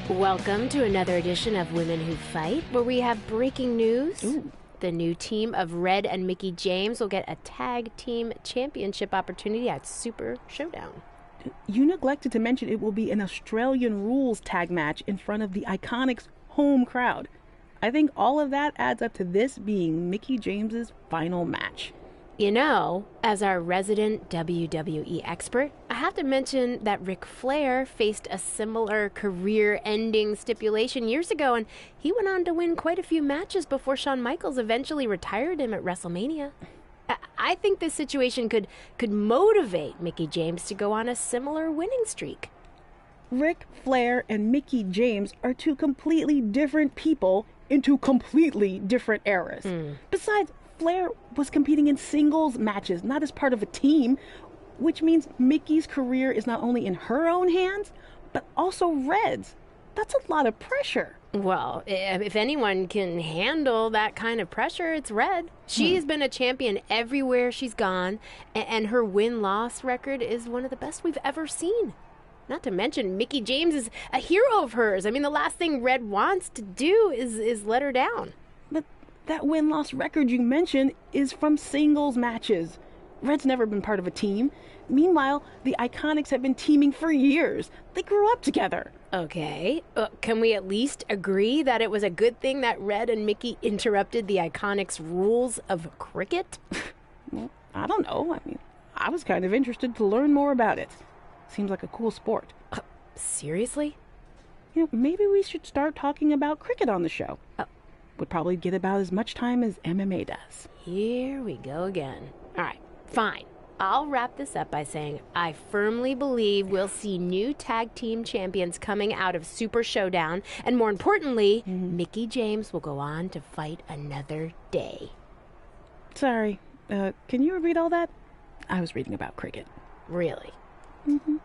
Welcome to another edition of Women Who Fight, where we have breaking news. Ooh. The new team of Red and Mickie James will get a tag team championship opportunity at Super Showdown. You neglected to mention it will be an Australian rules tag match in front of the Iconics' home crowd. I think all of that adds up to this being Mickie James's final match. You know, as our resident WWE expert, I have to mention that Ric Flair faced a similar career-ending stipulation years ago, and he went on to win quite a few matches before Shawn Michaels eventually retired him at WrestleMania. I think this situation could motivate Mickie James to go on a similar winning streak. Ric Flair and Mickie James are two completely different people in two completely different eras. Besides, Flair was competing in singles matches, not as part of a team, which means Mickie's career is not only in her own hands, but also Red's. That's a lot of pressure. Well, if anyone can handle that kind of pressure, it's Red. She's been a champion everywhere she's gone, and her win-loss record is one of the best we've ever seen. Not to mention, Mickie James is a hero of hers. I mean, the last thing Red wants to do is let her down. But that win-loss record you mentioned is from singles matches. Red's never been part of a team. Meanwhile, the Iconics have been teaming for years. They grew up together. Okay, can we at least agree that it was a good thing that Red and Mickie interrupted the Iconics' rules of cricket? Well, I don't know. I mean, I was kind of interested to learn more about it. Seems like a cool sport. Seriously? You know, maybe we should start talking about cricket on the show. Would probably get about as much time as MMA does. Here we go again. All right, fine. I'll wrap this up by saying I firmly believe we'll see new tag team champions coming out of Super Showdown, and more importantly, Mickie James will go on to fight another day. Sorry, can you repeat all that? I was reading about cricket. Really? Mm-hmm.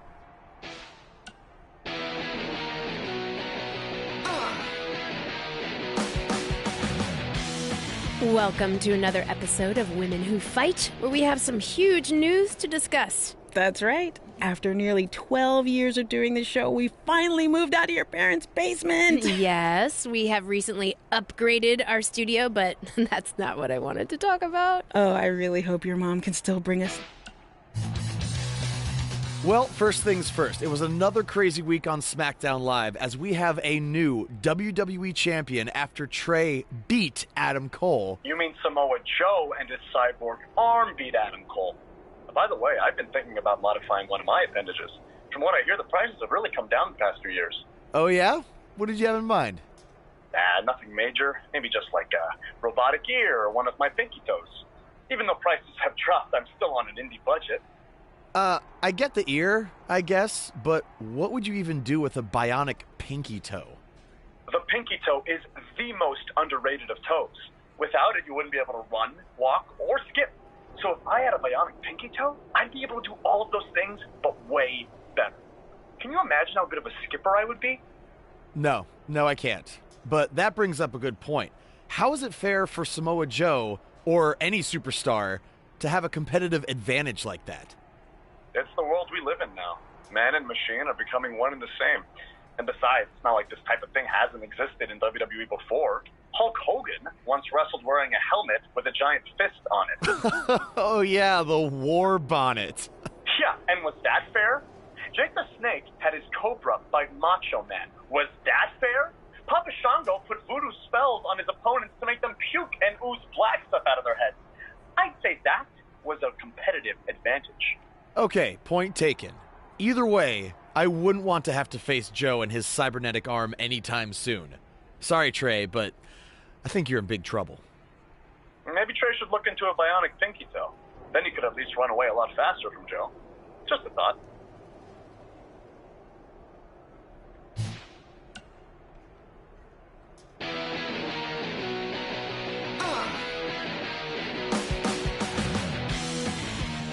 Welcome to another episode of Women Who Fight, where we have some huge news to discuss. That's right. After nearly 12 years of doing this show, we finally moved out of your parents' basement. Yes, we have recently upgraded our studio, but that's not what I wanted to talk about. Oh, I really hope your mom can still bring us... Well, first things first, it was another crazy week on SmackDown Live as we have a new WWE champion after Trey beat Adam Cole. You mean Samoa Joe and his cyborg arm beat Adam Cole? By the way, I've been thinking about modifying one of my appendages. From what I hear, the prices have really come down the past few years. Oh yeah? What did you have in mind? Nothing major. Maybe just like a robotic ear or one of my pinky toes. Even though prices have dropped, I'm still on an indie budget. I get the ear, I guess, but what would you even do with a bionic pinky toe? The pinky toe is the most underrated of toes. Without it, you wouldn't be able to run, walk, or skip. So if I had a bionic pinky toe, I'd be able to do all of those things, but way better. Can you imagine how good of a skipper I would be? No, I can't. But that brings up a good point. How is it fair for Samoa Joe, or any superstar, to have a competitive advantage like that? It's the world we live in now. Man and machine are becoming one and the same. And besides, it's not like this type of thing hasn't existed in WWE before. Hulk Hogan once wrestled wearing a helmet with a giant fist on it. Oh yeah, the war bonnet. Yeah, and was that fair? Jake the Snake had his Cobra fight Macho Man. Was that fair? Papa Shango put voodoo spells on his opponents to make them puke and ooze black stuff out of their heads. I'd say that was a competitive advantage. Okay, point taken. Either way, I wouldn't want to have to face Joe and his cybernetic arm anytime soon. Sorry, Trey, but I think you're in big trouble. Maybe Trey should look into a bionic pinky toe. Then he could at least run away a lot faster from Joe. Just a thought.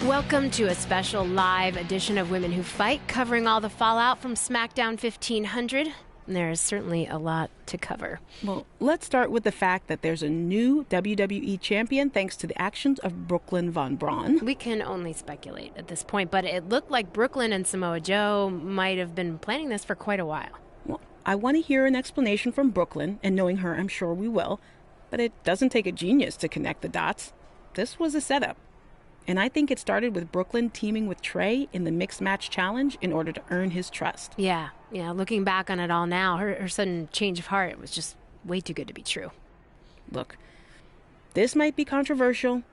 Welcome to a special live edition of Women Who Fight, covering all the fallout from SmackDown 1500. There is certainly a lot to cover. Well, let's start with the fact that there's a new WWE champion thanks to the actions of Brooklyn Von Braun. We can only speculate at this point, but it looked like Brooklyn and Samoa Joe might have been planning this for quite a while. Well, I want to hear an explanation from Brooklyn, and knowing her, I'm sure we will. But it doesn't take a genius to connect the dots. This was a setup. And I think it started with Brooklyn teaming with Trey in the mixed match challenge in order to earn his trust. Yeah, looking back on it all now, her sudden change of heart was just way too good to be true. Look, this might be controversial,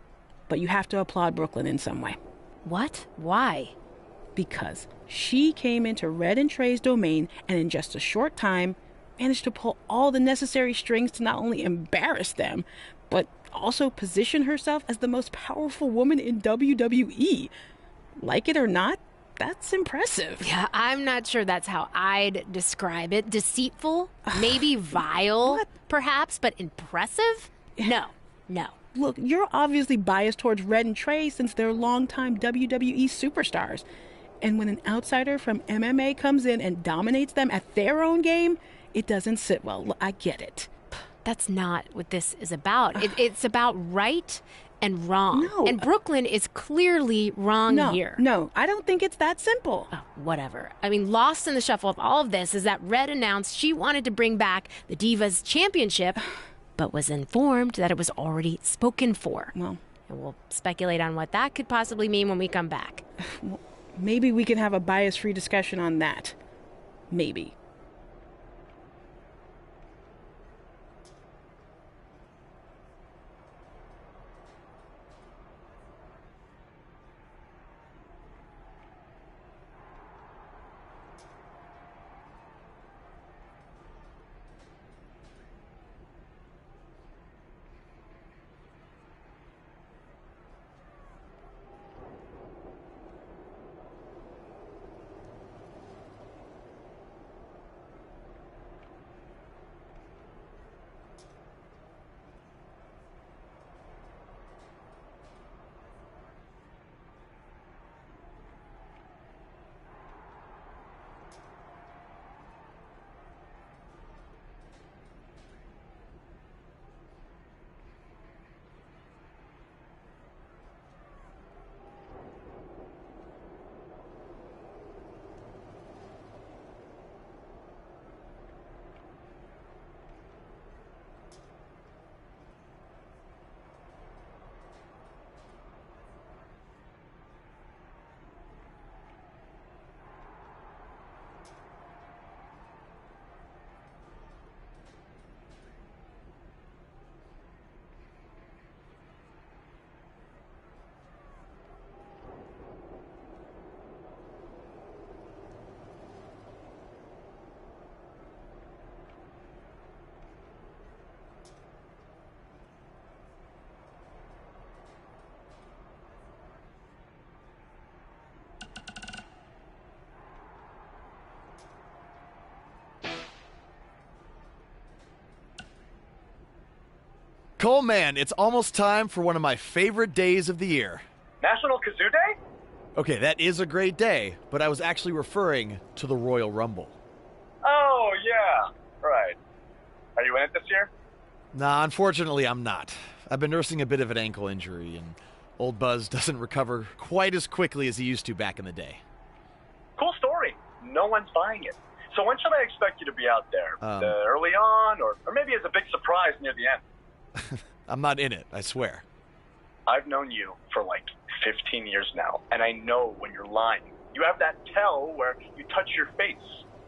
but you have to applaud Brooklyn in some way. What? Why? Because she came into Red and Trey's domain and in just a short time managed to pull all the necessary strings to not only embarrass them, but also position herself as the most powerful woman in WWE. Like it or not, that's impressive. Yeah, I'm not sure that's how I'd describe it. Deceitful? Maybe vile? What? Perhaps, but impressive? No. Look, you're obviously biased towards Red and Trey since they're longtime WWE superstars. And when an outsider from MMA comes in and dominates them at their own game, it doesn't sit well. I get it. That's not what this is about. It's about right and wrong. No. And Brooklyn is clearly wrong here. No, I don't think it's that simple. Oh, whatever. I mean, lost in the shuffle of all of this is that Red announced she wanted to bring back the Divas Championship, but was informed that it was already spoken for. Well, and we'll speculate on what that could possibly mean when we come back. Maybe we can have a bias-free discussion on that. Maybe. Cole, man, it's almost time for one of my favorite days of the year. National Kazoo Day? Okay, that is a great day, but I was actually referring to the Royal Rumble. Oh, yeah. Right. Are you in it this year? Nah, unfortunately, I'm not. I've been nursing a bit of an ankle injury, and old Buzz doesn't recover quite as quickly as he used to back in the day. Cool story. No one's buying it. So when should I expect you to be out there? Early on, or maybe as a big surprise near the end? I'm not in it, I swear. I've known you for like 15 years now, and I know when you're lying. You have that tell where you touch your face.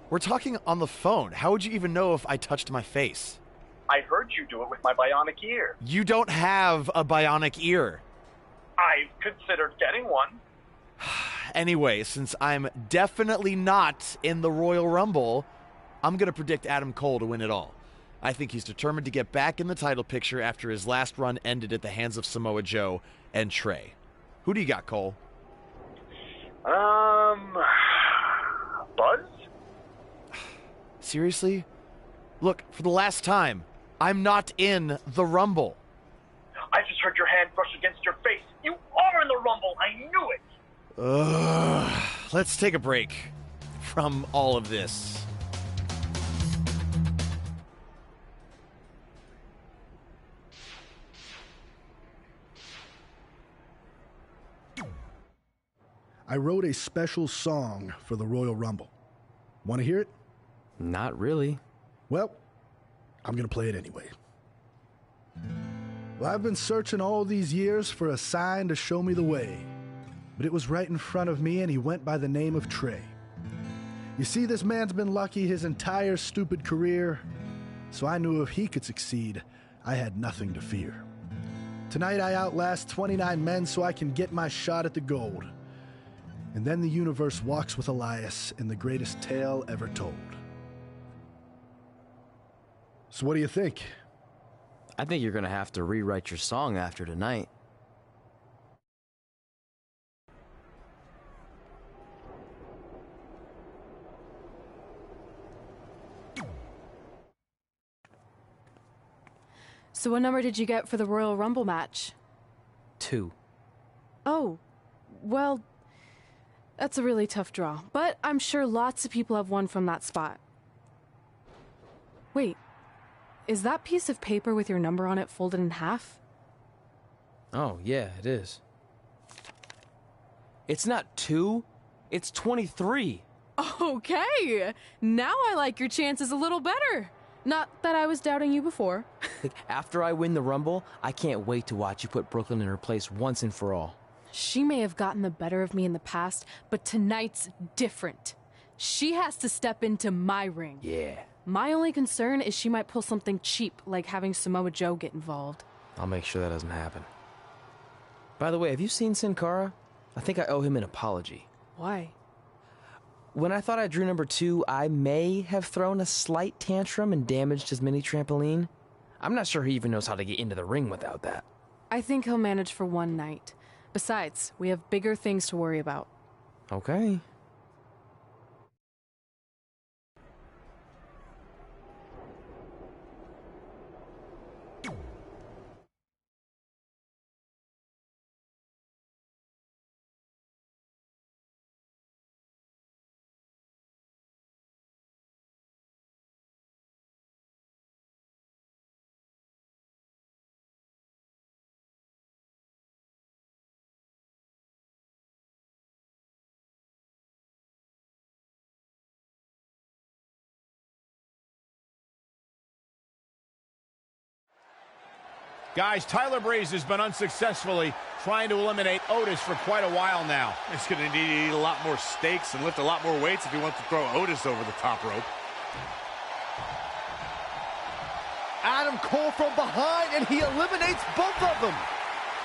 We're talking on the phone. How would you even know if I touched my face? I heard you do it with my bionic ear. You don't have a bionic ear. I've considered getting one. Anyway, since I'm definitely not in the Royal Rumble, I'm going to predict Adam Cole to win it all. I think he's determined to get back in the title picture after his last run ended at the hands of Samoa Joe and Trey. Who do you got, Cole? Buzz? Seriously? Look, for the last time, I'm not in the Rumble. I just heard your hand brush against your face. You are in the Rumble. I knew it. Let's take a break from all of this. I wrote a special song for the Royal Rumble. Want to hear it? Not really. Well, I'm gonna play it anyway. Well, I've been searching all these years for a sign to show me the way. But it was right in front of me, and he went by the name of Trey. You see, this man's been lucky his entire stupid career, so I knew if he could succeed, I had nothing to fear. Tonight I outlast 29 men so I can get my shot at the gold. And then the universe walks with Elias in the greatest tale ever told. So what do you think? I think you're going to have to rewrite your song after tonight. So what number did you get for the Royal Rumble match? 2. Oh, well, that's a really tough draw. But I'm sure lots of people have won from that spot. Wait, is that piece of paper with your number on it folded in half? Oh, yeah, it is. It's not 2, it's 23. Okay, now I like your chances a little better. Not that I was doubting you before. After I win the Rumble, I can't wait to watch you put Brooklyn in her place once and for all. She may have gotten the better of me in the past, but tonight's different. She has to step into my ring. Yeah. My only concern is she might pull something cheap, like having Samoa Joe get involved. I'll make sure that doesn't happen. By the way, have you seen Sin Cara? I think I owe him an apology. Why? When I thought I drew number 2, I may have thrown a slight tantrum and damaged his mini trampoline. I'm not sure he even knows how to get into the ring without that. I think he'll manage for one night. Besides, we have bigger things to worry about. Okay. Guys, Tyler Breeze has been unsuccessfully trying to eliminate Otis for quite a while now. He's going to need to eat a lot more steaks and lift a lot more weights if he wants to throw Otis over the top rope. Adam Cole from behind, and he eliminates both of them.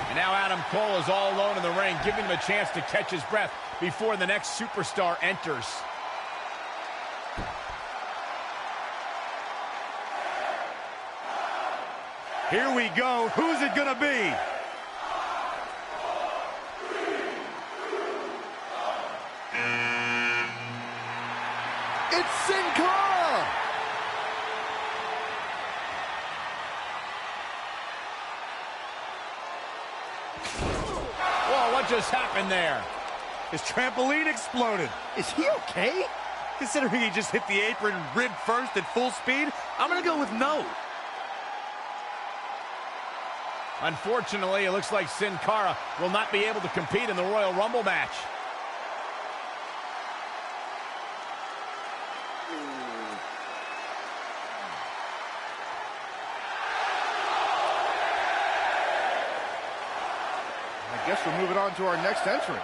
And now Adam Cole is all alone in the ring, giving him a chance to catch his breath before the next superstar enters. Here we go. Who's it going to be? It's Sin Cara! Whoa, what just happened there? His trampoline exploded. Is he okay? Considering he just hit the apron rib first at full speed, I'm going to go with no. Unfortunately, it looks like Sin Cara will not be able to compete in the Royal Rumble match. I guess we're moving on to our next entrant.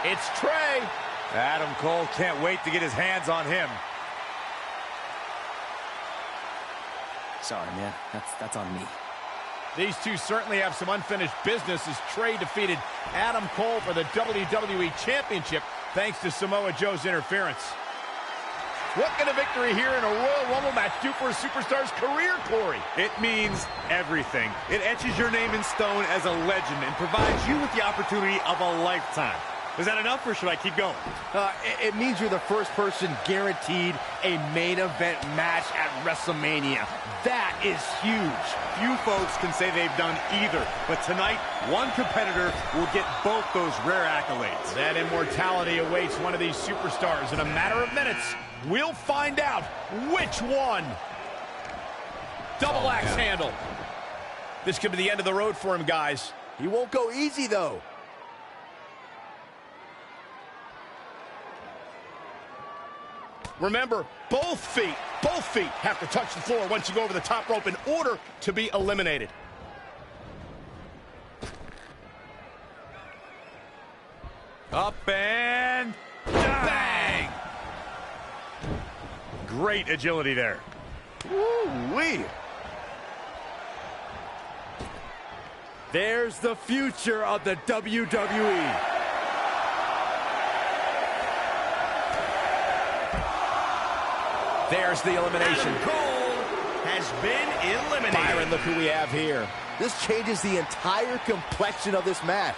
It's Trey. Adam Cole can't wait to get his hands on him. Sorry, man. That's on me. These two certainly have some unfinished business as Trey defeated Adam Cole for the WWE Championship thanks to Samoa Joe's interference. What can a victory here in a Royal Rumble match do for a superstar's career, Corey? It means everything. It etches your name in stone as a legend and provides you with the opportunity of a lifetime. Is that enough, or should I keep going? It means you're the first person guaranteed a main event match at WrestleMania. That is huge. Few folks can say they've done either, but tonight, one competitor will get both those rare accolades. That immortality awaits one of these superstars in a matter of minutes. We'll find out which one. Double axe handle. This could be the end of the road for him, guys. He won't go easy, though. Remember, both feet have to touch the floor once you go over the top rope in order to be eliminated. Up and bang! Great agility there. Woo-wee. There's the future of the WWE. There's the elimination. Adam Cole has been eliminated. Byron, look who we have here. This changes the entire complexion of this match.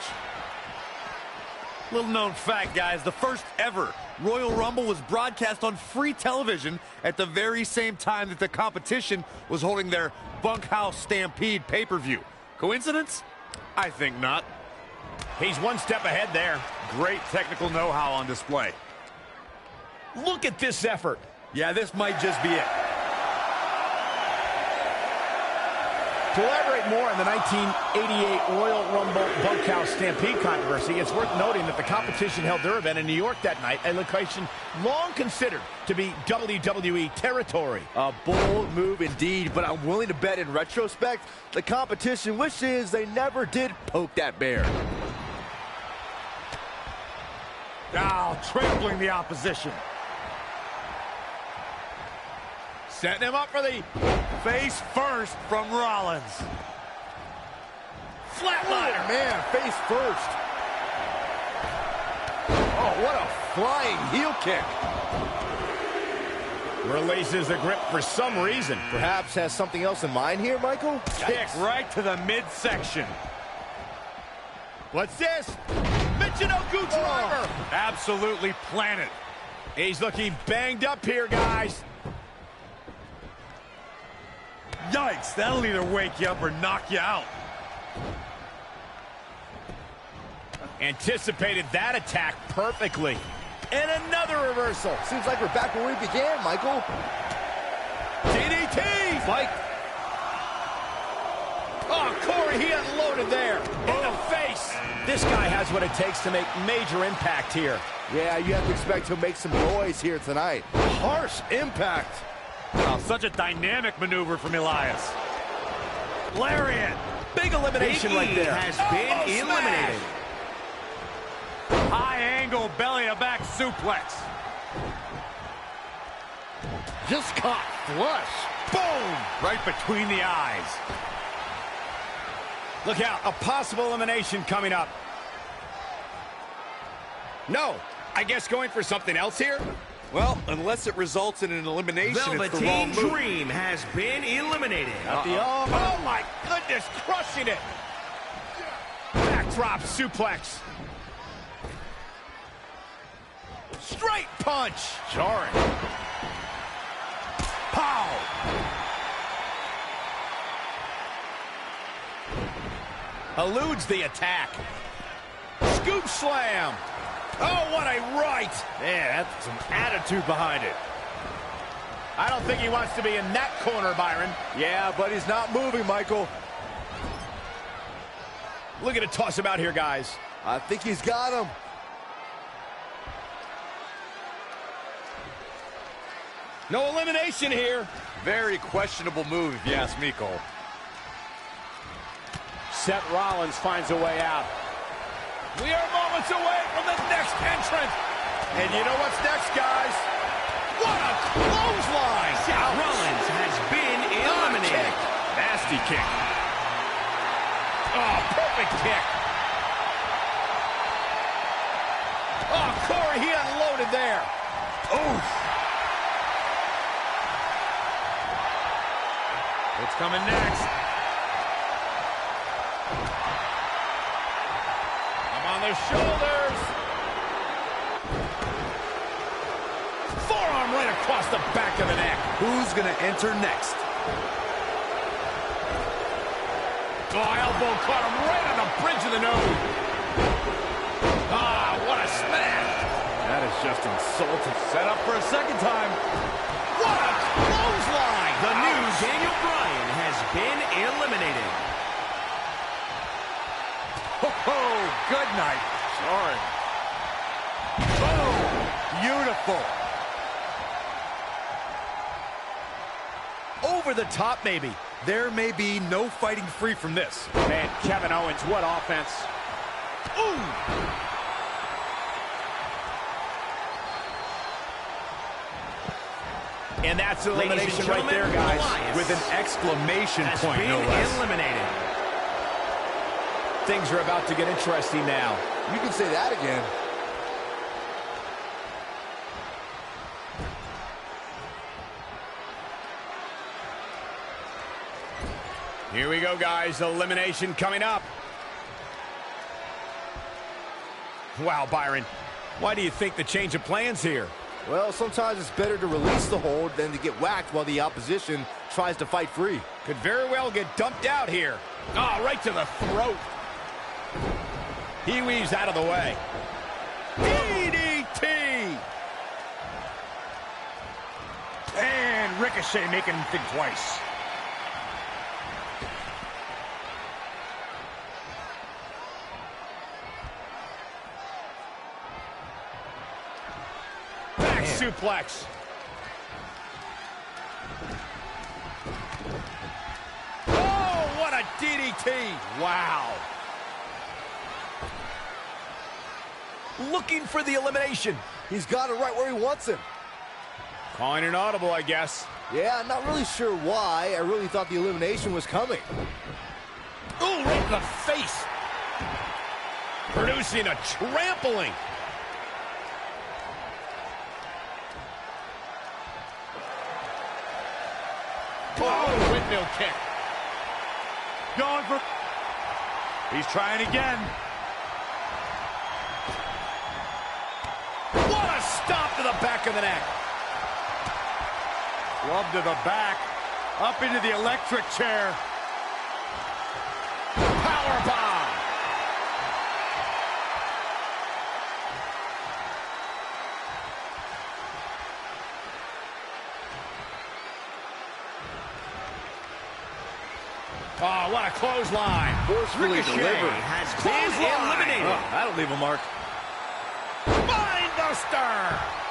Little known fact, guys, the first ever Royal Rumble was broadcast on free television at the very same time that the competition was holding their Bunkhouse Stampede pay-per-view. Coincidence? I think not. He's one step ahead there. Great technical know-how on display. Look at this effort. Yeah, this might just be it. To elaborate more on the 1988 Royal Rumble Bunkhouse Stampede controversy, it's worth noting that the competition held their event in New York that night, a location long considered to be WWE territory. A bold move indeed, but I'm willing to bet in retrospect, the competition wishes they never did poke that bear. Now, trampling the opposition. Setting him up for the face first from Rollins. Flatliner. Man, face first. Oh, what a flying heel kick. Releases the grip for some reason. Perhaps has something else in mind here, Michael? Kick right to the midsection. What's this? Michinoku driver. Absolutely planted. He's looking banged up here, guys. Yikes, that'll either wake you up or knock you out. Anticipated that attack perfectly. And another reversal. Seems like we're back where we began, Michael. DDT! Mike. Oh, Corey, he unloaded there. In the face. This guy has what it takes to make major impact here. Yeah, you have to expect to make some noise here tonight. Harsh impact. Oh, such a dynamic maneuver from Elias. Lariat. Big elimination right there. Has been eliminated. High angle belly to back suplex. Just caught flush. Boom! Right between the eyes. Look out, a possible elimination coming up. No, I guess going for something else here? Well, unless it results in an elimination, it's the wrong Velveteen move. Dream has been eliminated. Oh my goodness, crushing it. Backdrop suplex. Straight punch. Jarring. Pow! Eludes the attack. Scoop slam. Oh, what a right. Man, that's some attitude behind it. I don't think he wants to be in that corner, Byron. Yeah, but he's not moving, Michael. Look at it toss him out here, guys. I think he's got him. No elimination here. Very questionable move, if you ask me, Cole. Seth Rollins finds a way out. We are moments away from the next entrant. And you know what's next, guys? What a clothesline! Seth Rollins has been eliminated. Nasty kick. Oh, perfect kick. Oh, Corey, he unloaded there. Oof. What's coming next? On the shoulders. Forearm right across the back of the neck. Who's going to enter next? Oh, elbow caught him right on the bridge of the nose. Ah, what a smash. That is just insulting. Set up for a second time. What a clothesline. The new Daniel Bryan has been eliminated. Oh, good night. Sorry. Boom. Beautiful. Over the top, maybe. There may be no fighting free from this. Man, Kevin Owens, what offense. Ooh! And that's elimination right there, guys. With an exclamation point, no been less. eliminated. Things are about to get interesting now. You can say that again. Here we go, guys. Elimination coming up. Wow, Byron. Why do you think the change of plans here? Well, sometimes it's better to release the hold than to get whacked while the opposition tries to fight free. Could very well get dumped out here. Oh, right to the throat. He weaves out of the way. DDT! And Ricochet making him think twice. Back suplex. Oh, what a DDT. Wow. Looking for the elimination. He's got it right where he wants him. Calling an audible, I guess. Yeah, I'm not really sure why. I really thought the elimination was coming. Ooh, right in the face. Producing a trampling. Oh, windmill kick. Going for... He's trying again. What a stop to the back of the neck. Club to the back. Up into the electric chair. Power bomb. Oh, what a clothesline. Forcefully Ricochet delivered. has been eliminated. Oh, that'll leave a mark. Mindbuster.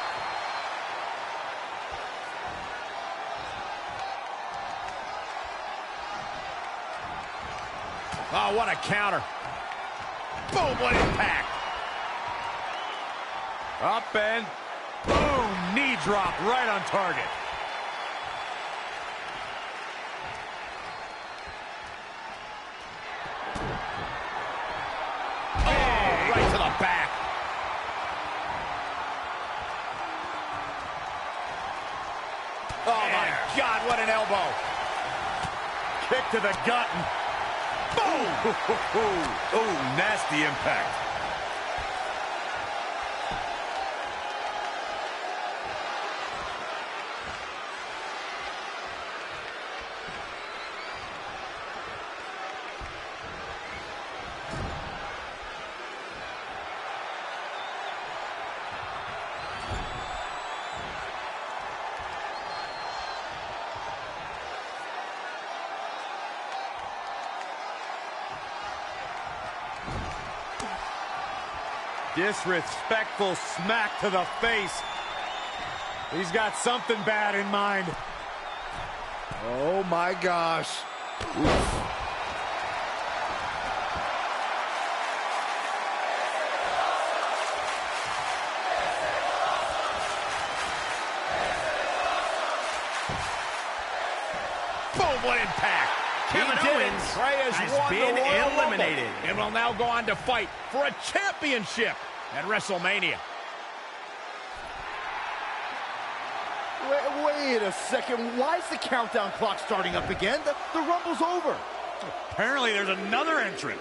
Oh, what a counter. Boom, what impact. Up and boom, knee drop right on target. Oh, right to the back. Oh, my God, what an elbow. Kick to the gut. And boom. Oh, nasty impact. Disrespectful smack to the face. He's got something bad in mind. Oh my gosh. Oof. Boom, what impact. Kevin He did it. Owens Trey has won been the Royal eliminated. Rumble and will now go on to fight for a championship at WrestleMania. Wait a second. Why is the countdown clock starting up again? The Rumble's over. Apparently there's another entrant.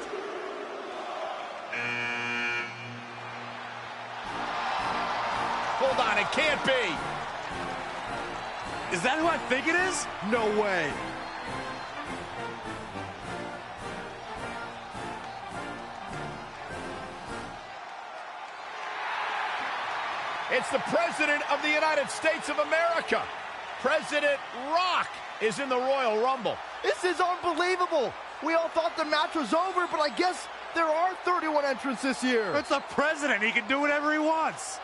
Hold on, it can't be. Is that who I think it is? No way. It's the President of the United States of America. President Rock is in the Royal Rumble. This is unbelievable. We all thought the match was over, but I guess There are 31 entrants this year. It's the president. He can do whatever he wants.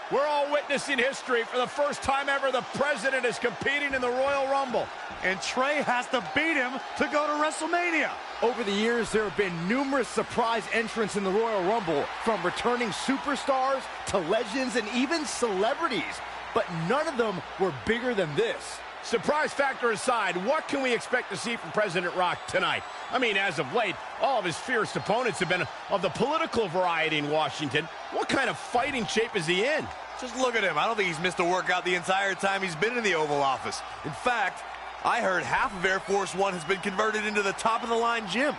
We're all witnessing history. For the first time ever, the president is competing in the Royal Rumble. And Trey has to beat him to go to WrestleMania. Over the years, there have been numerous surprise entrants in the Royal Rumble, from returning superstars to legends and even celebrities. But none of them were bigger than this. Surprise factor aside, what can we expect to see from President Rock tonight? I mean, as of late, all of his fierce opponents have been of the political variety in Washington. What kind of fighting shape is he in? Just look at him. I don't think he's missed a workout the entire time he's been in the Oval Office. In fact, I heard half of Air Force One has been converted into the top-of-the-line gym.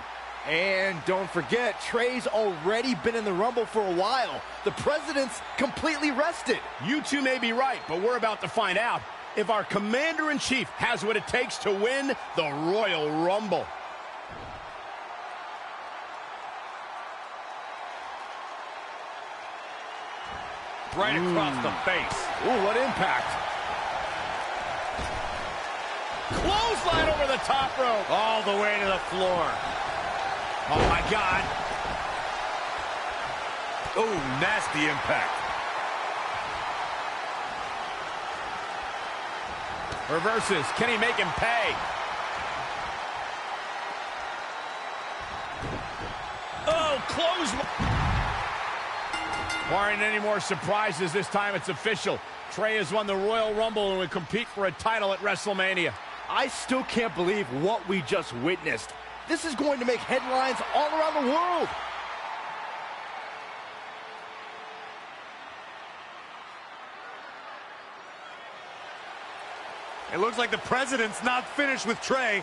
And don't forget, Trey's already been in the Rumble for a while. The president's completely rested. You two may be right, but we're about to find out if our Commander-in-Chief has what it takes to win the Royal Rumble. Right across the face. Ooh, what impact. Clothesline over the top rope. All the way to the floor. Oh, my God. Oh, nasty impact. Reverses. Can he make him pay? Oh, clothesline. Barring any more surprises, this time it's official. Trey has won the Royal Rumble and will compete for a title at WrestleMania. I still can't believe what we just witnessed. This is going to make headlines all around the world. It looks like the president's not finished with Trey.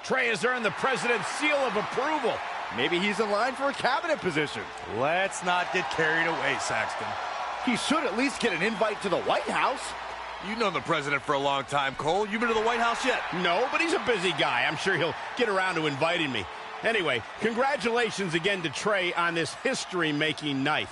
Trey has earned the president's seal of approval. Maybe he's in line for a cabinet position. Let's not get carried away, Saxton. He should at least get an invite to the White House. You've known the president for a long time, Cole. You been to the White House yet? No, but he's a busy guy. I'm sure he'll get around to inviting me. Anyway, congratulations again to Trey on this history-making night.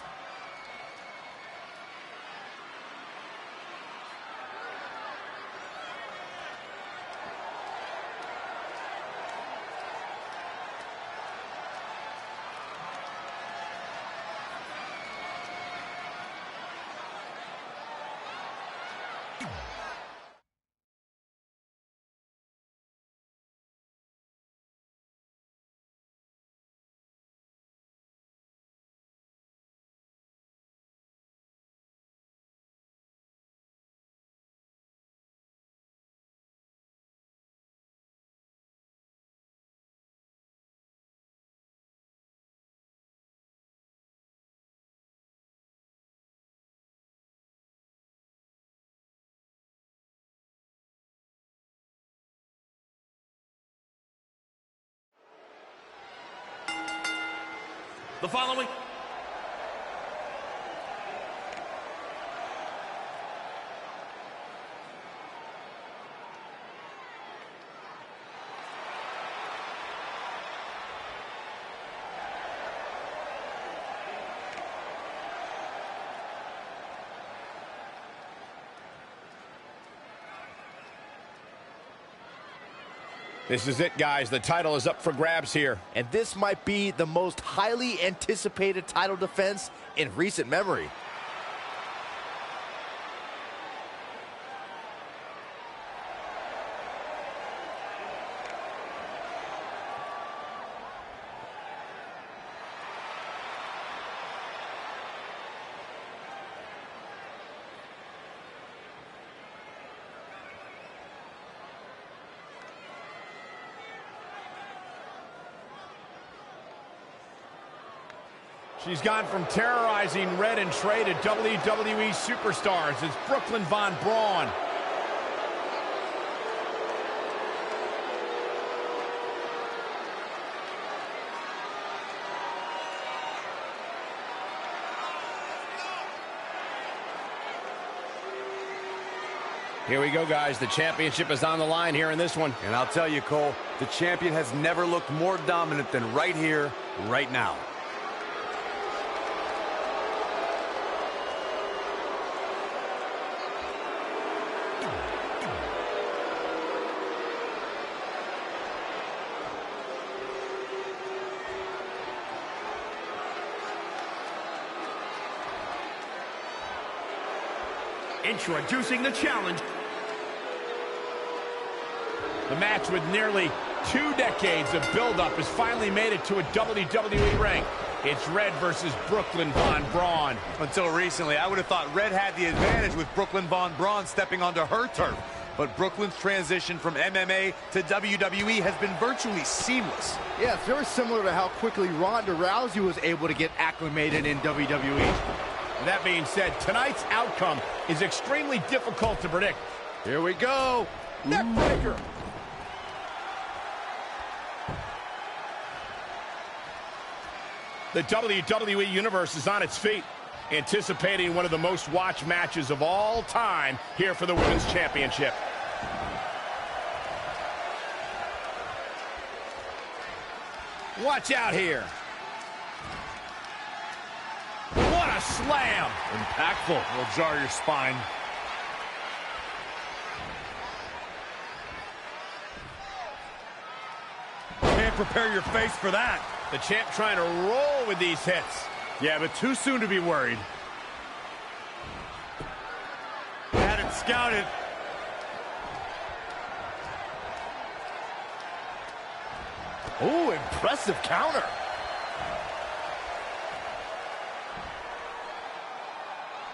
The following This is it, guys. The title is up for grabs here. And this might be the most highly anticipated title defense in recent memory. She's gone from terrorizing Red and Trey to WWE superstars. It's Brooklyn Von Braun. Here we go, guys. The championship is on the line here in this one. And I'll tell you, Cole, the champion has never looked more dominant than right here, right now. Introducing the challenge. The match with nearly 2 decades of build-up has finally made it to a WWE ring. It's Red versus Brooklyn Von Braun. Until recently, I would have thought Red had the advantage with Brooklyn Von Braun stepping onto her turf. But Brooklyn's transition from MMA to WWE has been virtually seamless. Yeah, it's very similar to how quickly Ronda Rousey was able to get acclimated in WWE. That being said, tonight's outcome is extremely difficult to predict. Here we go. Neckbreaker. The WWE Universe is on its feet, anticipating one of the most watched matches of all time here for the Women's Championship. Watch out here. What a slam! Impactful. Will jar your spine. Can't prepare your face for that. The champ trying to roll with these hits. Yeah, but too soon to be worried. Had it scouted. Oh, impressive counter.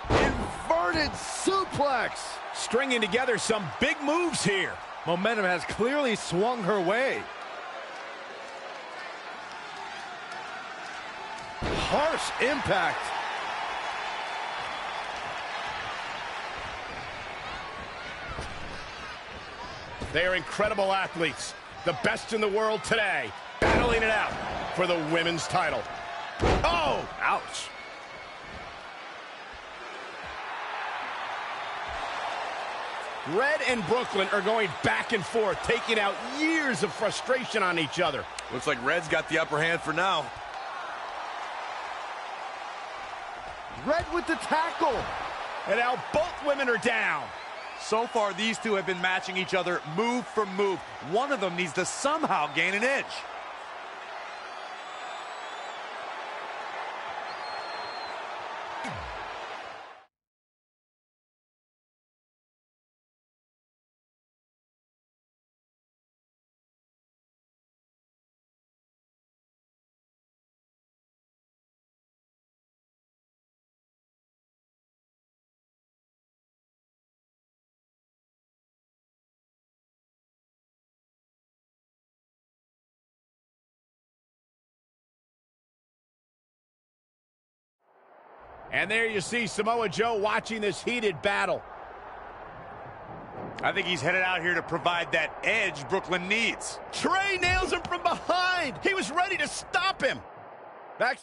Inverted suplex. Stringing together some big moves here. Momentum has clearly swung her way. Harsh impact. They are incredible athletes, the best in the world today, battling it out for the women's title. Oh! Ouch. Red and Brooklyn are going back and forth, taking out years of frustration on each other. Looks like Red's got the upper hand for now. Red with the tackle. And now both women are down. So far, these two have been matching each other move for move. One of them needs to somehow gain an edge. And there you see Samoa Joe watching this heated battle. I think he's headed out here to provide that edge Brooklyn needs. Trey nails him from behind. He was ready to stop him. Back.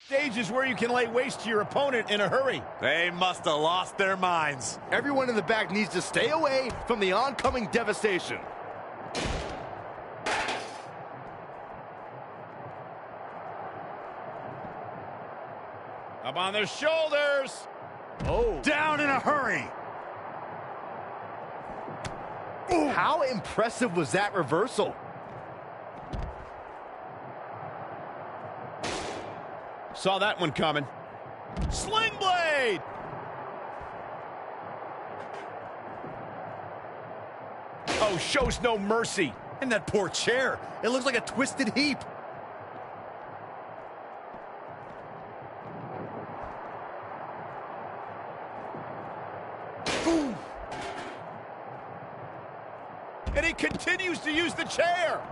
Stage is where you can lay waste to your opponent in a hurry. They must have lost their minds. Everyone in the back needs to stay away from the oncoming devastation. Up on their shoulders. Oh. Down in a hurry. Ooh. How impressive was that reversal? Saw that one coming. Sling blade! Oh, shows no mercy. And that poor chair. It looks like a twisted heap. Boom. And he continues to use the chair.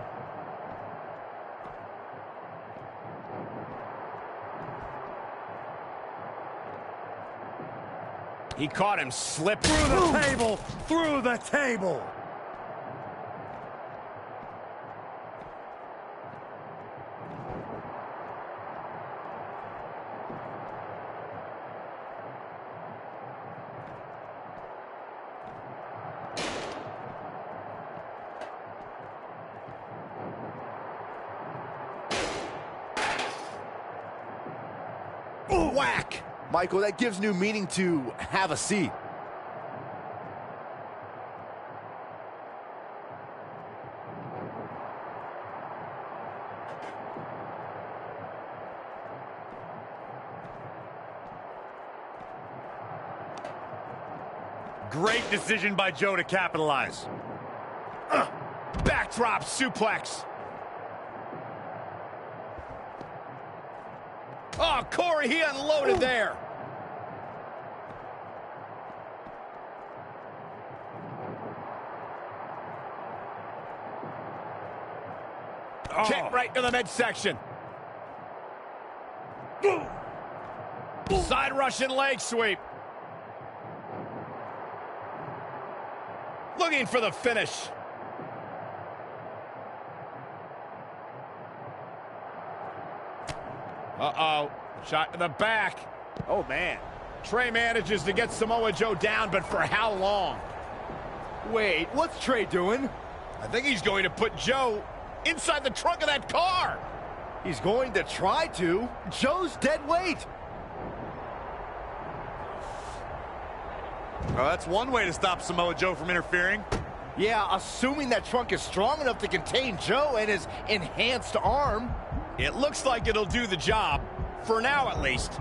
He caught him slipping. Through the table. Through the table. Whack! Michael, that gives new meaning to have a seat. Great decision by Joe to capitalize. Backdrop suplex. Oh, Corey, he unloaded there. Oh. Kick right to the midsection. Side Russian leg sweep. Looking for the finish. Uh-oh. Shot to the back. Oh, man. Trey manages to get Samoa Joe down, but for how long? Wait, what's Trey doing? I think he's going to put Joe inside the trunk of that car. He's going to try to. Joe's dead weight. Oh, that's one way to stop Samoa Joe from interfering. Yeah, assuming that trunk is strong enough to contain Joe and his enhanced arm. It looks like it'll do the job, for now at least.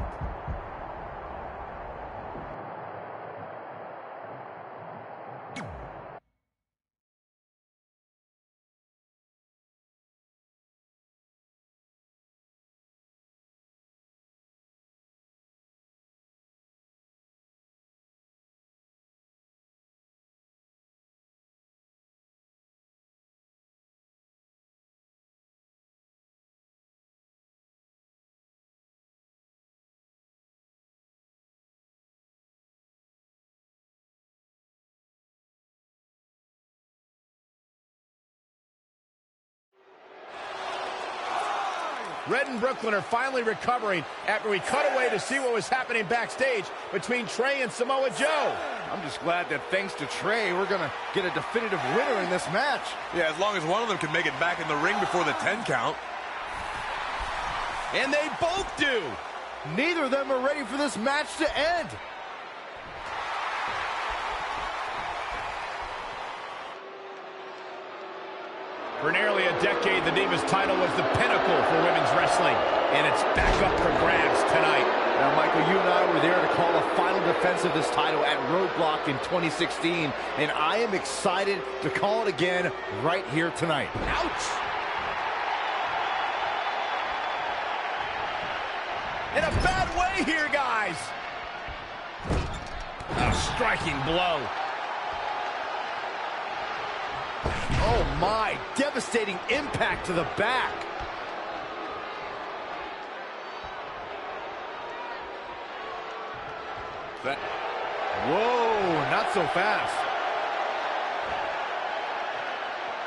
Red and Brooklyn are finally recovering after we cut away to see what was happening backstage between Trey and Samoa Joe. I'm just glad that thanks to Trey, we're going to get a definitive winner in this match. Yeah, as long as one of them can make it back in the ring before the 10 count. And they both do. Neither of them are ready for this match to end. For nearly a decade, the Divas title was the pinnacle for women's wrestling, and it's back up for grabs tonight. Now, Michael, you and I were there to call a final defense of this title at Roadblock in 2016, and I am excited to call it again right here tonight. Ouch! In a bad way here, guys. A striking blow. Oh my, devastating impact to the back. Whoa, not so fast.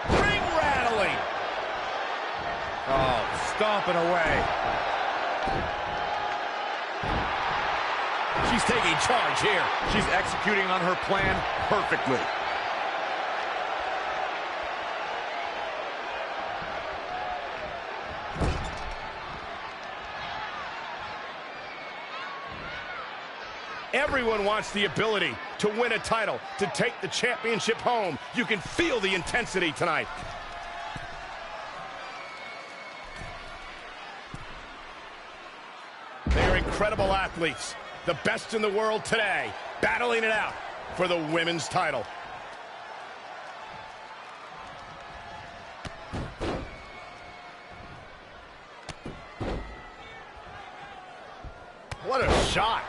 Ring rattling. Oh, stomping away. She's taking charge here. She's executing on her plan perfectly. Everyone wants the ability to win a title, to take the championship home. You can feel the intensity tonight. incredible athletes, the best in the world today, battling it out for the women's title. What a shot.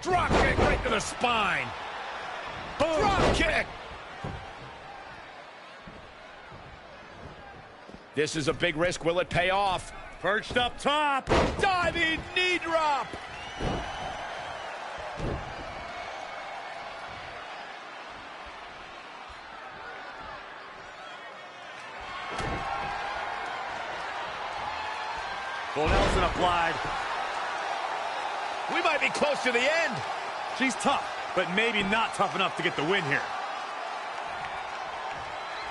Drop kick right to the spine. Boom. Drop kick. This is a big risk. Will it pay off? Perched up top. Diving knee drop. Full Nelson applied. We might be close to the end. She's tough, but maybe not tough enough to get the win here.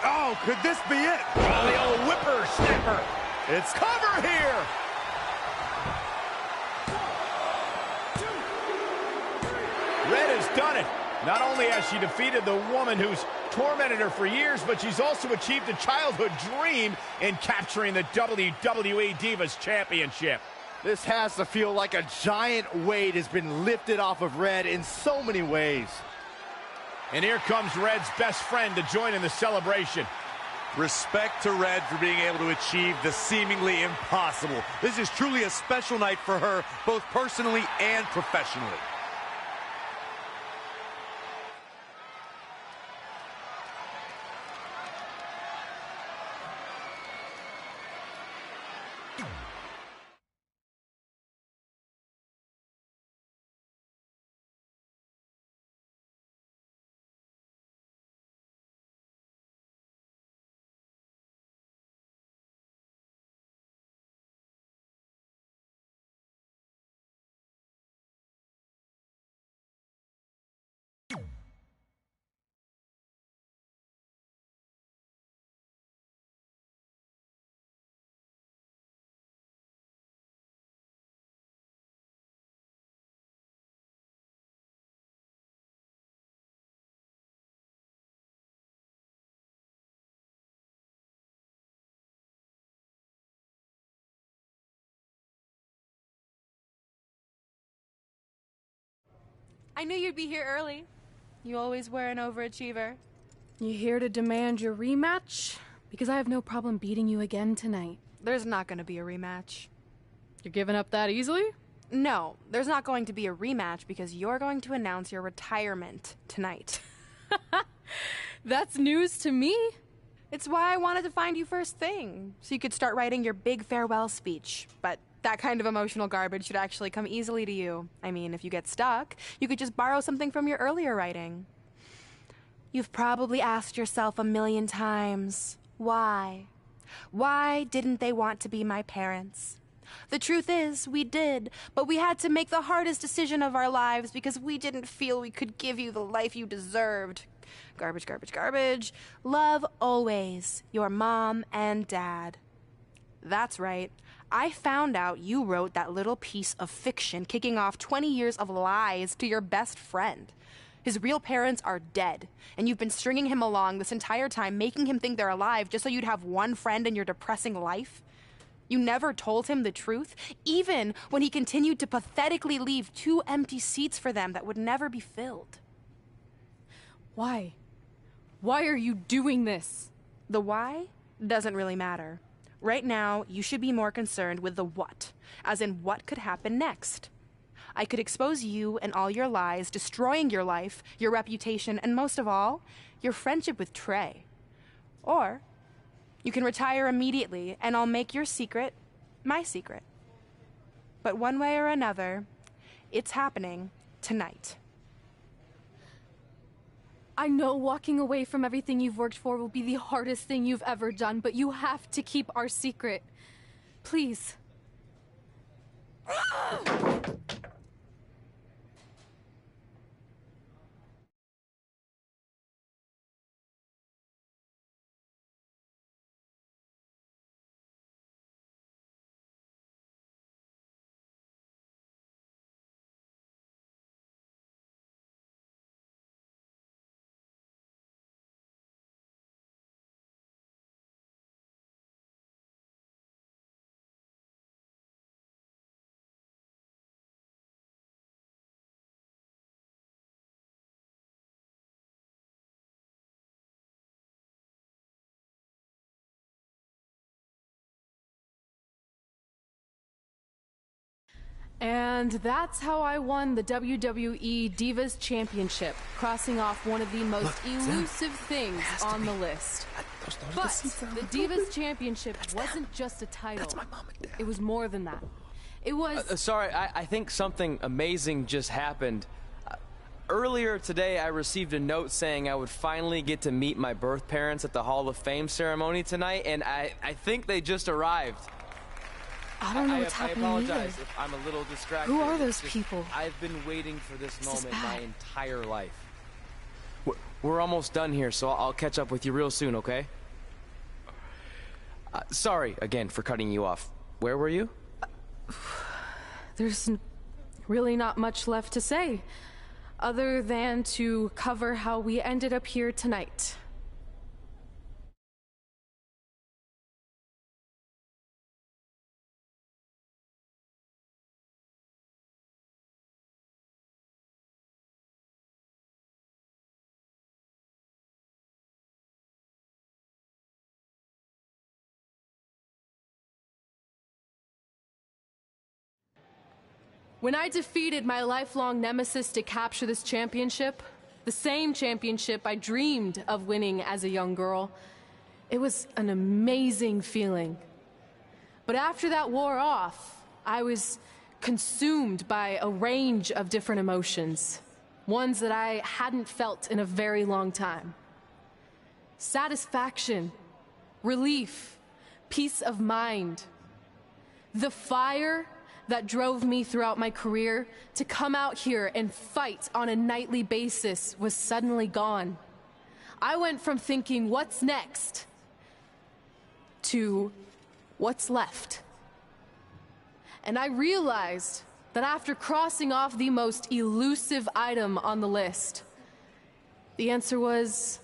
Oh, could this be it? Oh, the old whippersnapper. It's cover here. Red has done it. Not only has she defeated the woman who's tormented her for years, but she's also achieved a childhood dream in capturing the WWE Divas Championship. This has to feel like a giant weight has been lifted off of Red in so many ways. And here comes Red's best friend to join in the celebration. Respect to Red for being able to achieve the seemingly impossible. This is truly a special night for her, both personally and professionally. I knew you'd be here early. You always were an overachiever. You here to demand your rematch? Because I have no problem beating you again tonight. There's not going to be a rematch. You're giving up that easily? No, there's not going to be a rematch because you're going to announce your retirement tonight. That's news to me. It's why I wanted to find you first thing, so you could start writing your big farewell speech. But that kind of emotional garbage should actually come easily to you. I mean, if you get stuck, you could just borrow something from your earlier writing. You've probably asked yourself a million times, why? Why didn't they want to be my parents? The truth is, we did, but we had to make the hardest decision of our lives because we didn't feel we could give you the life you deserved. Garbage, garbage, garbage. Love always, your mom and dad. That's right. I found out you wrote that little piece of fiction kicking off 20 years of lies to your best friend. His real parents are dead, and you've been stringing him along this entire time, making him think they're alive just so you'd have one friend in your depressing life. You never told him the truth, even when he continued to pathetically leave 2 empty seats for them that would never be filled. Why? Why are you doing this? The why doesn't really matter. Right now, you should be more concerned with the what, as in what could happen next. I could expose you and all your lies, destroying your life, your reputation, and most of all, your friendship with Trey. Or you can retire immediately, and I'll make your secret my secret. But one way or another, it's happening tonight. I know walking away from everything you've worked for will be the hardest thing you've ever done, but you have to keep our secret. Please. And that's how I won the WWE Divas Championship, crossing off one of the most elusive things on the list. But the Divas Championship wasn't just a title. That's my mom and dad. It was more than that. It was... Sorry, I think something amazing just happened. Earlier today, I received a note saying I would finally get to meet my birth parents at the Hall of Fame ceremony tonight, and I think they just arrived. I don't know what's happening I apologize either. if I'm a little distracted. Who are those people? I've been waiting for this moment my bad. entire life. We're almost done here, so I'll catch up with you real soon, okay? Sorry again for cutting you off. Where were you? There's really not much left to say, other than to cover how we ended up here tonight. When I defeated my lifelong nemesis to capture this championship, the same championship I dreamed of winning as a young girl, it was an amazing feeling. But after that wore off, I was consumed by a range of different emotions, ones that I hadn't felt in a very long time. Satisfaction, relief, peace of mind, the fire that drove me throughout my career to come out here and fight on a nightly basis was suddenly gone. I went from thinking, what's next, to what's left. And I realized that after crossing off the most elusive item on the list, the answer was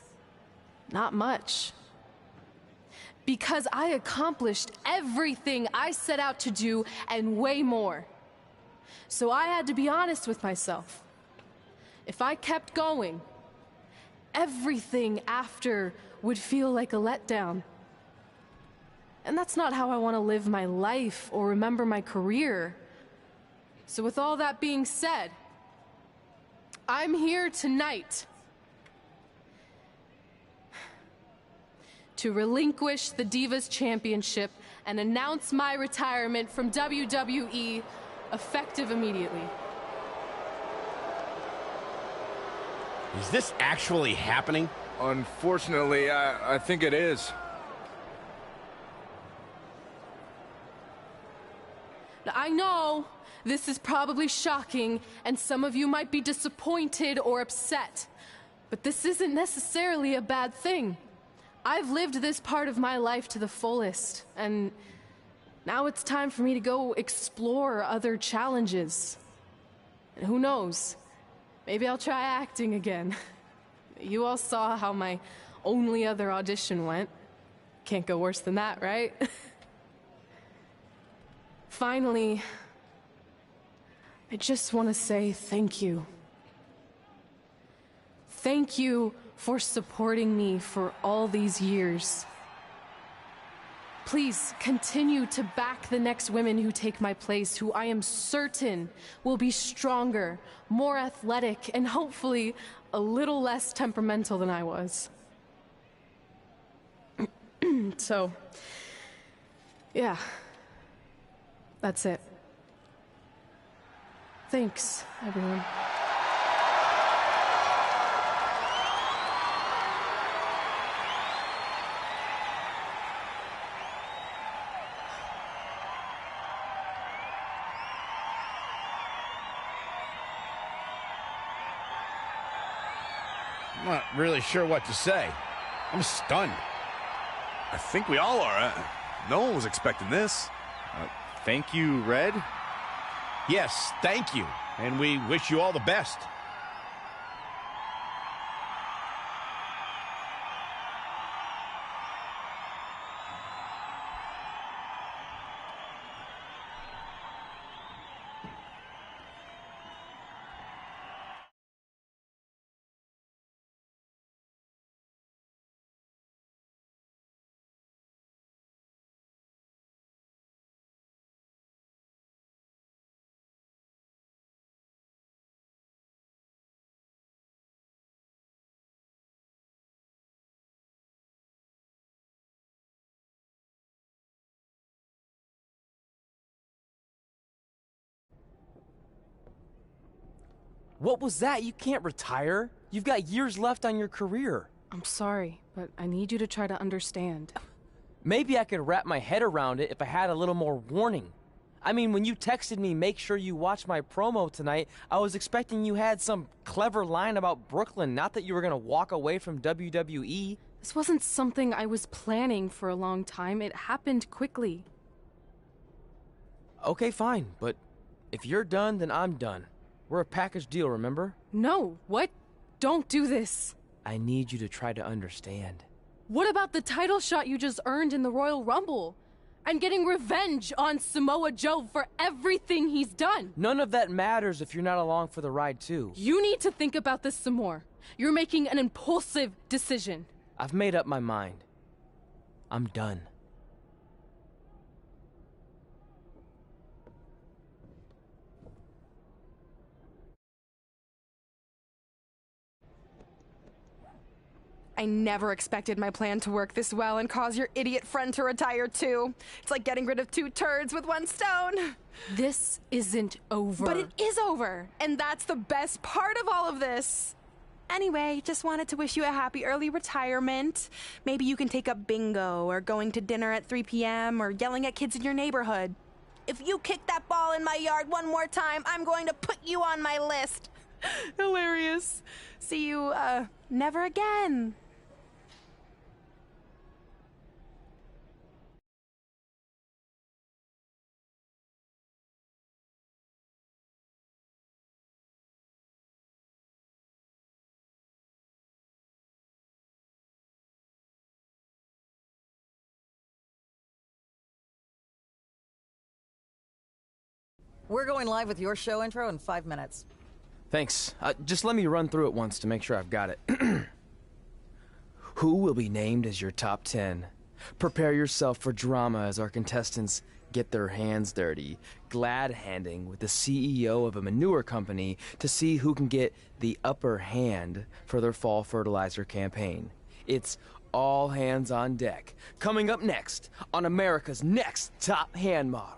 not much. Because I accomplished everything I set out to do and way more. So I had to be honest with myself. If I kept going, everything after would feel like a letdown. And that's not how I want to live my life or remember my career. So with all that being said, I'm here tonight to relinquish the Divas Championship and announce my retirement from WWE, effective immediately. Is this actually happening? Unfortunately, I think it is. Now, I know this is probably shocking, and some of you might be disappointed or upset, but this isn't necessarily a bad thing. I've lived this part of my life to the fullest, and now it's time for me to go explore other challenges. And who knows, maybe I'll try acting again. You all saw how my only other audition went. Can't go worse than that, right? Finally, I just want to say thank you. Thank you for supporting me for all these years. Please continue to back the next women who take my place, who I am certain will be stronger, more athletic, and hopefully a little less temperamental than I was. So, yeah, that's it. Thanks, everyone. I'm not really sure what to say. I'm stunned. I think we all are. No one was expecting this. Thank you, Red. Yes, thank you. And we wish you all the best. What was that? You can't retire. You've got years left on your career. I'm sorry, but I need you to try to understand. Maybe I could wrap my head around it if I had a little more warning. I mean, when you texted me, make sure you watch my promo tonight, I was expecting you had some clever line about Brooklyn, not that you were going to walk away from WWE. This wasn't something I was planning for a long time. It happened quickly. Okay, fine, but if you're done, then I'm done. We're a package deal, remember? No, what? Don't do this. I need you to try to understand. What about the title shot you just earned in the Royal Rumble? And getting revenge on Samoa Joe for everything he's done. None of that matters if you're not along for the ride, too. You need to think about this some more. You're making an impulsive decision. I've made up my mind. I'm done. I never expected my plan to work this well and cause your idiot friend to retire too. It's like getting rid of 2 turds with 1 stone. This isn't over. But it is over, and that's the best part of all of this. Anyway, just wanted to wish you a happy early retirement. Maybe you can take up bingo or going to dinner at 3 p.m. or yelling at kids in your neighborhood. If you kick that ball in my yard one more time, I'm going to put you on my list. Hilarious. See you, never again. We're going live with your show intro in 5 minutes. Thanks. Just let me run through it once to make sure I've got it. Who will be named as your top 10? Prepare yourself for drama as our contestants get their hands dirty, glad-handing with the CEO of a manure company to see who can get the upper hand for their fall fertilizer campaign. It's all hands on deck. Coming up next on America's Next Top Hand Model.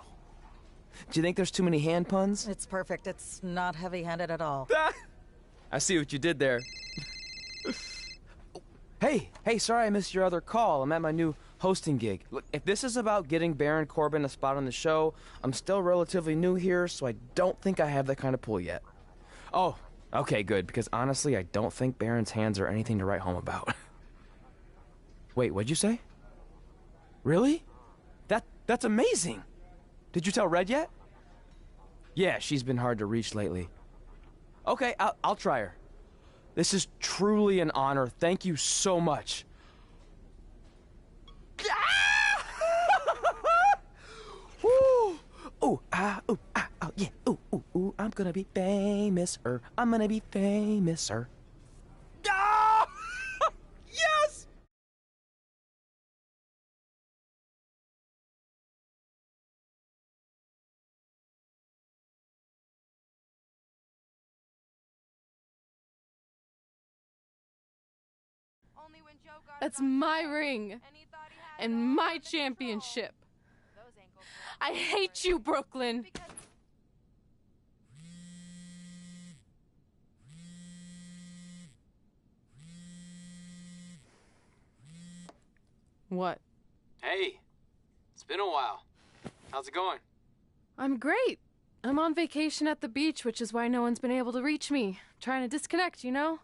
Do you think there's too many hand puns? It's perfect. It's not heavy-handed at all. I see what you did there. Hey, sorry I missed your other call. I'm at my new hosting gig. Look, if this is about getting Baron Corbin a spot on the show, I'm still relatively new here, so I don't think I have that kind of pull yet. Oh, okay, good, because honestly, I don't think Baron's hands are anything to write home about. Wait, what'd you say? Really? That's amazing! Did you tell Red yet? Yeah, she's been hard to reach lately. Okay, I'll try her. This is truly an honor. Thank you so much. Ooh, yeah. Ooh, I'm gonna be famous, I'm gonna be famous, Ah! Yes! That's my ring. And my championship. I hate you, Brooklyn. What? Hey, it's been a while. How's it going? I'm great. I'm on vacation at the beach, which is why no one's been able to reach me. Trying to disconnect, you know?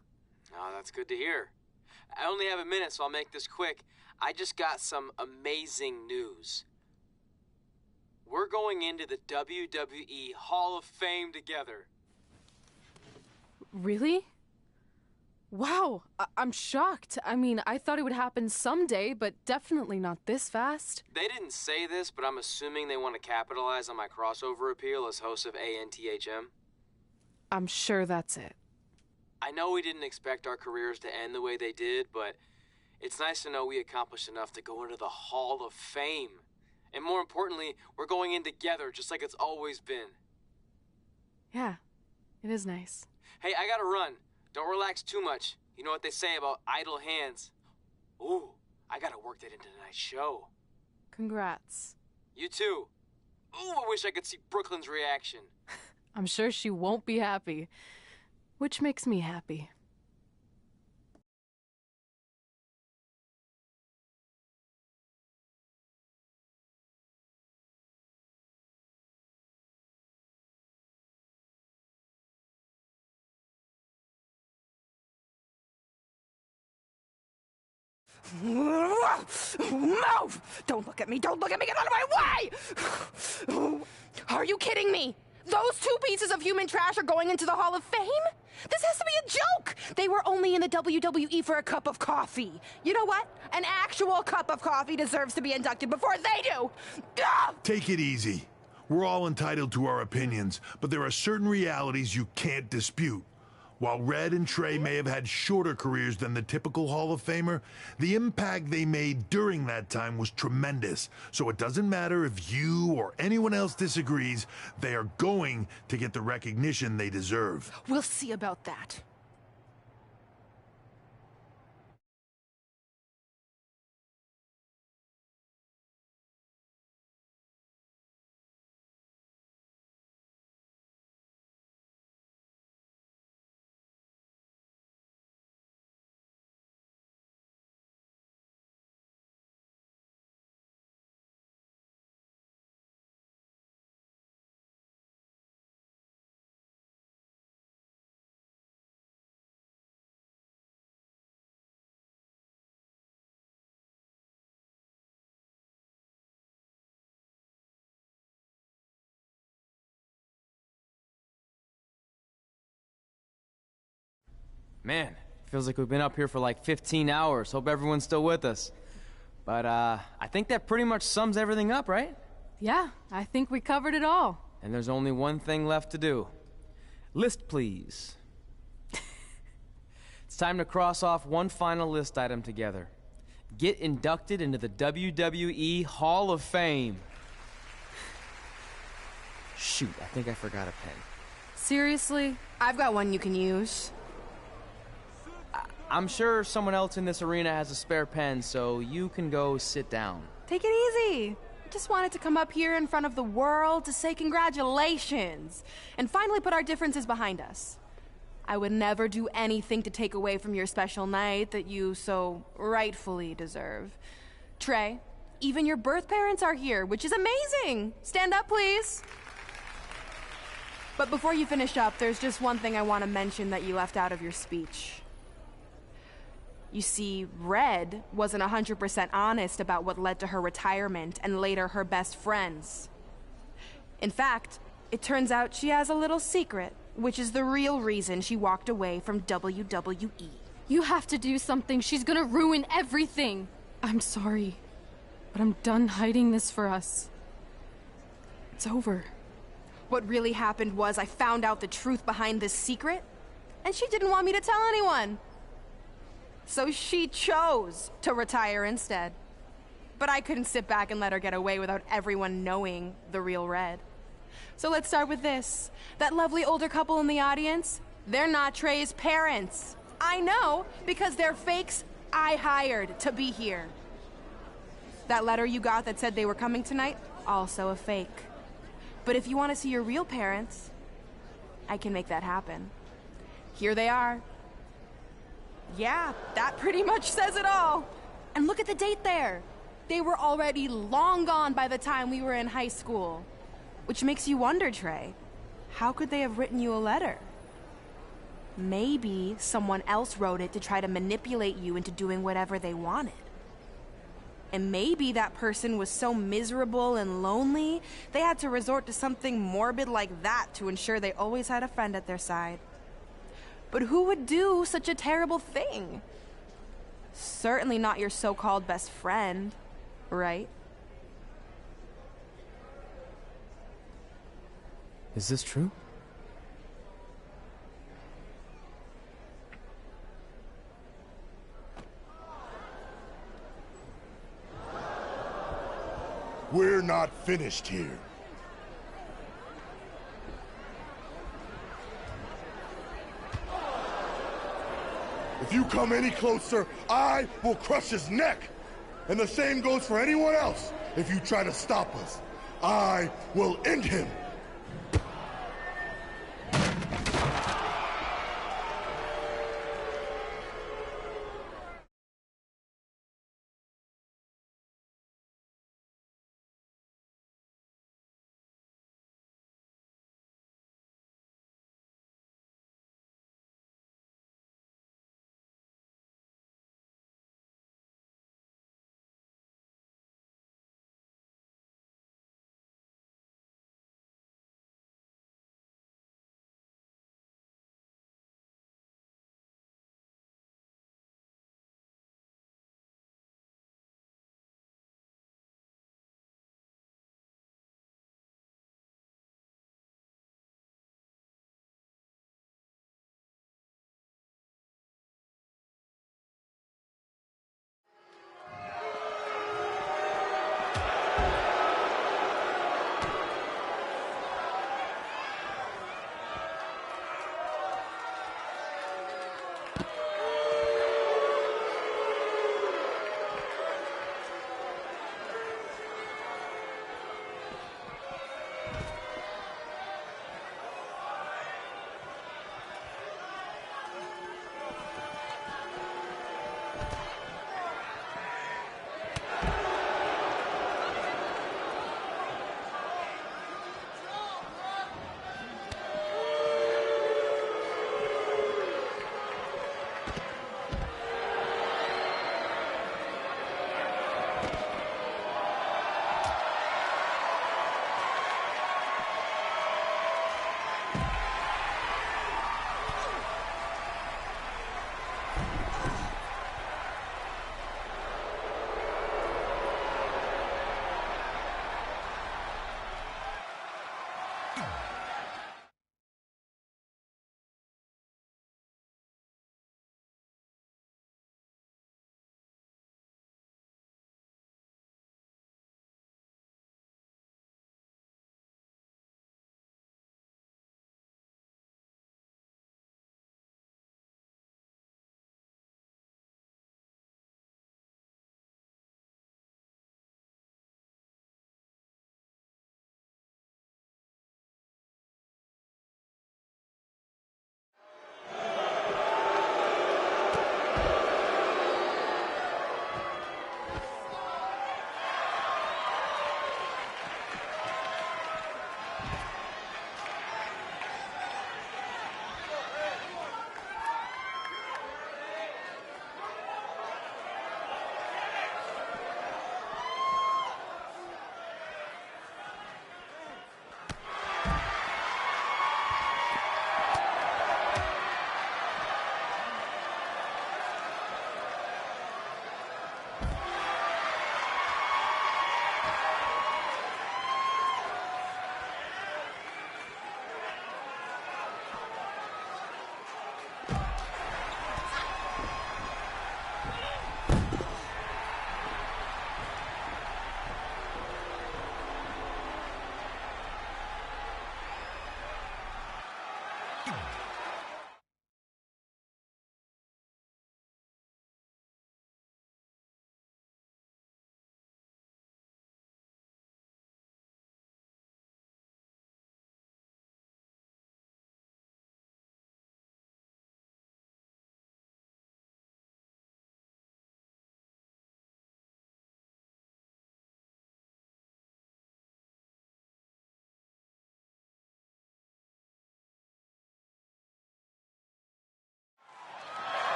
Oh, that's good to hear. I only have a minute, so I'll make this quick. I just got some amazing news. We're going into the WWE Hall of Fame together. Really? Wow, I'm shocked. I mean, I thought it would happen someday, but definitely not this fast. They didn't say this, but I'm assuming they want to capitalize on my crossover appeal as host of ANTHM. I'm sure that's it. I know we didn't expect our careers to end the way they did, but it's nice to know we accomplished enough to go into the Hall of Fame. And more importantly, we're going in together, just like it's always been. Yeah, it is nice. Hey, I gotta run. Don't relax too much. You know what they say about idle hands. Ooh, I gotta work that into tonight's show. Congrats. You too. Ooh, I wish I could see Brooklyn's reaction. I'm sure she won't be happy. which makes me happy. Move! Don't look at me! Don't look at me! Get out of my way! Are you kidding me? Those two pieces of human trash are going into the Hall of Fame? This has to be a joke! They were only in the WWE for a cup of coffee. You know what? An actual cup of coffee deserves to be inducted before they do! Ugh! Take it easy. We're all entitled to our opinions, but there are certain realities you can't dispute. While Red and Trey may have had shorter careers than the typical Hall of Famer, the impact they made during that time was tremendous. So it doesn't matter if you or anyone else disagrees, they are going to get the recognition they deserve. We'll see about that. Man, feels like we've been up here for like 15 hours. Hope everyone's still with us. But, I think that pretty much sums everything up, right? Yeah, I think we covered it all. And there's only one thing left to do. List, please. It's time to cross off one final list item together. Get inducted into the WWE Hall of Fame. Shoot, I think I forgot a pen. Seriously? I've got one you can use. I'm sure someone else in this arena has a spare pen, so you can go sit down. Take it easy. I just wanted to come up here in front of the world to say congratulations and finally put our differences behind us. I would never do anything to take away from your special night that you so rightfully deserve. Trey, even your birth parents are here, which is amazing. Stand up, please. But before you finish up, there's just one thing I want to mention that you left out of your speech. You see, Red wasn't 100% honest about what led to her retirement and later her best friends. In fact, it turns out she has a little secret, which is the real reason she walked away from WWE. You have to do something. She's gonna ruin everything. I'm sorry, but I'm done hiding this for us. It's over. What really happened was I found out the truth behind this secret, and she didn't want me to tell anyone. So she chose to retire instead. But I couldn't sit back and let her get away without everyone knowing the real Red. So let's start with this. That lovely older couple in the audience, they're not Trey's parents. I know, because they're fakes I hired to be here. That letter you got that said they were coming tonight, also a fake. But if you want to see your real parents, I can make that happen. Here they are. Yeah, that pretty much says it all. And look at the date there. They were already long gone by the time we were in high school. Which makes you wonder, Trey, how could they have written you a letter? Maybe someone else wrote it to try to manipulate you into doing whatever they wanted. And maybe that person was so miserable and lonely, they had to resort to something morbid like that to ensure they always had a friend at their side. But who would do such a terrible thing? Certainly not your so-called best friend, right? Is this true? We're not finished here. If you come any closer, I will crush his neck. And the same goes for anyone else. If you try to stop us, I will end him.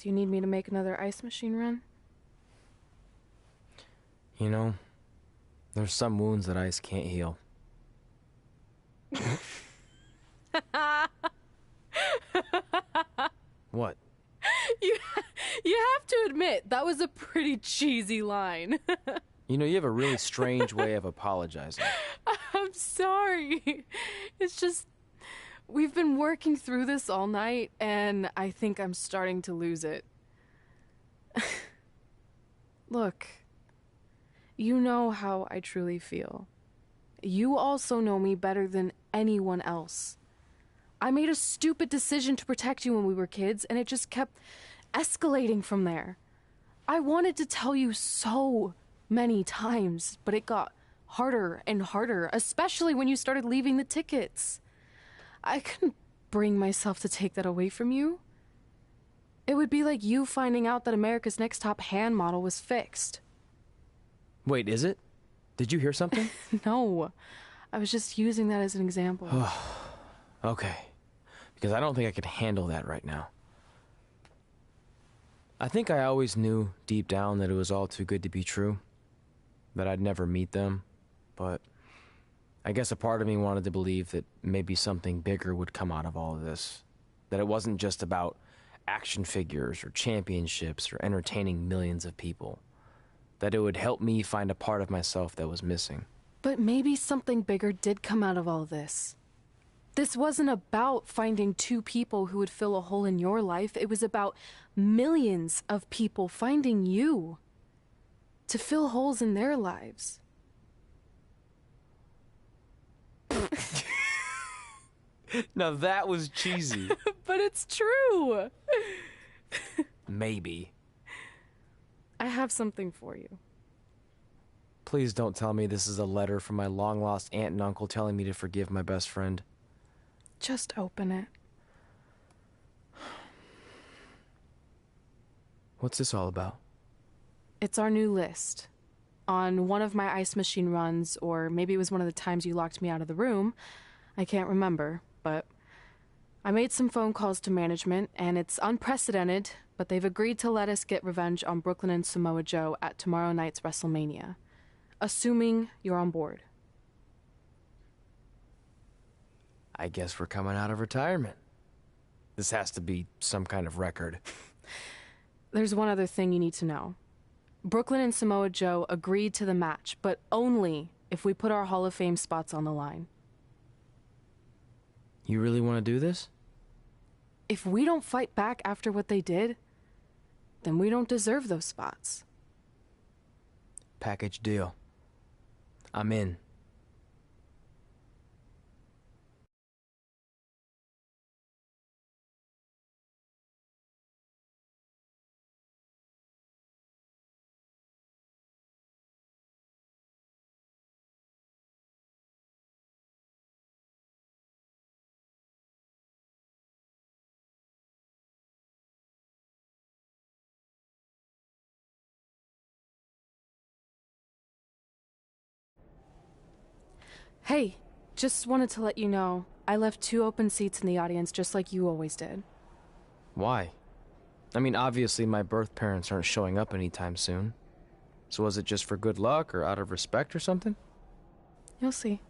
Do you need me to make another ice machine run? You know, there's some wounds that ice can't heal. What? You have to admit, that was a pretty cheesy line. You know, you have a really strange way of apologizing. I'm sorry. It's just, we've been working through this all night, and I think I'm starting to lose it. Look, you know how I truly feel. You also know me better than anyone else. I made a stupid decision to protect you when we were kids, and it just kept escalating from there. I wanted to tell you so many times, but it got harder and harder, especially when you started leaving the tickets. I couldn't bring myself to take that away from you. It would be like you finding out that America's Next Top hand model was fixed. Wait, is it? Did you hear something? No, I was just using that as an example. Okay, because I don't think I could handle that right now. I think I always knew deep down that it was all too good to be true, that I'd never meet them, but I guess a part of me wanted to believe that maybe something bigger would come out of all of this, that it wasn't just about action figures or championships or entertaining millions of people, that it would help me find a part of myself that was missing. But maybe something bigger did come out of all this. This wasn't about finding two people who would fill a hole in your life. It was about millions of people finding you to fill holes in their lives. Now that was cheesy. But it's true. Maybe. I have something for you. Please don't tell me this is a letter from my long-lost aunt and uncle telling me to forgive my best friend. Just open it. What's this all about? It's our new list. On one of my ice machine runs, or maybe it was one of the times you locked me out of the room. I can't remember, but I made some phone calls to management, and it's unprecedented, but they've agreed to let us get revenge on Brooklyn and Samoa Joe at tomorrow night's WrestleMania, assuming you're on board. I guess we're coming out of retirement. This has to be some kind of record. There's one other thing you need to know. Brooklyn and Samoa Joe agreed to the match, but only if we put our Hall of Fame spots on the line. You really want to do this? If we don't fight back after what they did, then we don't deserve those spots. Package deal. I'm in. Hey, just wanted to let you know, I left 2 open seats in the audience just like you always did. Why? I mean, obviously my birth parents aren't showing up anytime soon. So was it just for good luck or out of respect or something? You'll see.